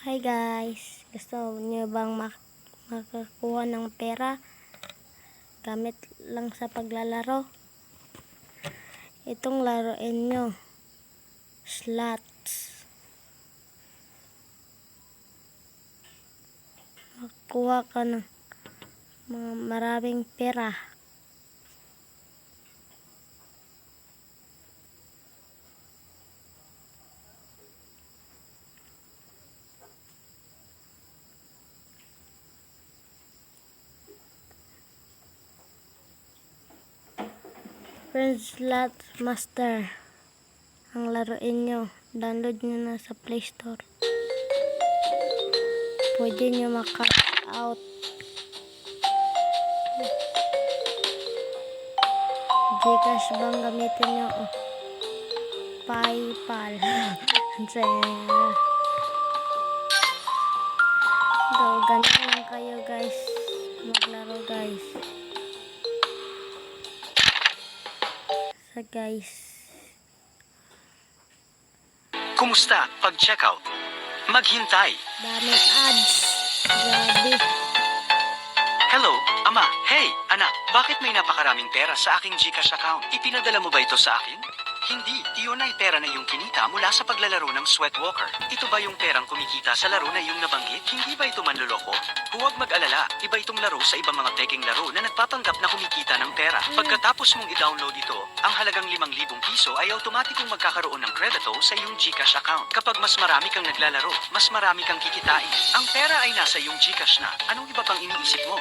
Hi guys, gusto niyo bang makakuha ng pera gamit lang sa paglalaro? Itong laruin nyo, slots. Makakuha ka ng maraming pera. Friends Slot Master ang laruin nyo. Download nyo na sa Play Store. Pwede nyo maka-cash out. Gcash bang gamitin nyo? PayPal. So, ganyan lang kayo guys. Maglaro guys. So guys. Kumusta pag-checkout? Maghintay. Daming ads. Grabe. Hello, Ama. Hey, anak. Bakit may napakaraming pera sa aking GCash account? Ipinadala mo ba ito sa akin? Hindi. Iyon ay pera na iyong kinita mula sa paglalaro ng Sweatwalker. Ito ba yung perang kumikita sa laro na iyong nabanggit? Hindi ba ito manloloko? Huwag mag-alala. Iba itong laro sa ibang mga peking laro na nagpapanggap na kumikita ng pera. Pagkatapos mong i-download ito, ang halagang 5,000 piso ay automatikong magkakaroon ng kredito sa iyong GCash account. Kapag mas marami kang naglalaro, mas marami kang kikitain. Ang pera ay nasa iyong GCash na. Anong iba pang iniisip mo?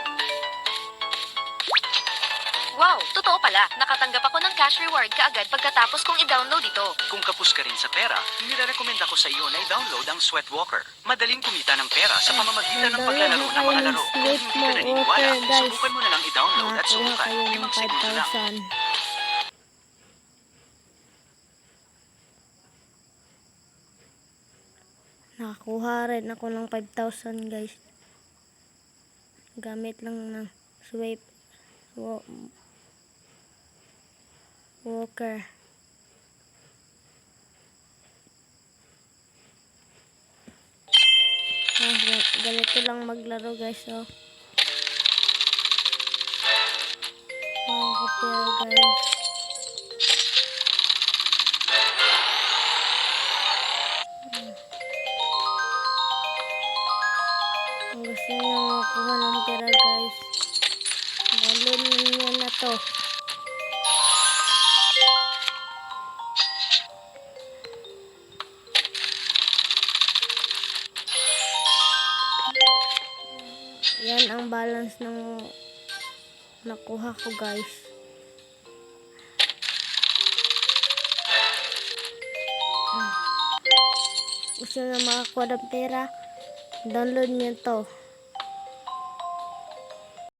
Wow, totoo pala. Nakatanggap ako ng cash reward kaagad pagkatapos kong i-download ito. Kung kapos ka rin sa pera, nire-recommend ako sa iyo na i-download ang Sweatwalker. Madaling kumita ng pera sa pamamagitan ng paglalaro ng mga laro. Kung hindi ka naniniwala, subukan mo na lang i-download at Nakakuha subukan. kayo ng 5 segundo lang. 5,000. Nakakuha rin ako ng 5,000 guys. Gamit lang ng Walker. Ganito lang maglaro guys. Oh. Mga kapira guys. Kung gusto nyo makuha ng pera guys, download nyo na to. Yan ang balance ng nakuha ko guys. Gusto na makakuha ng pera, download nyo to.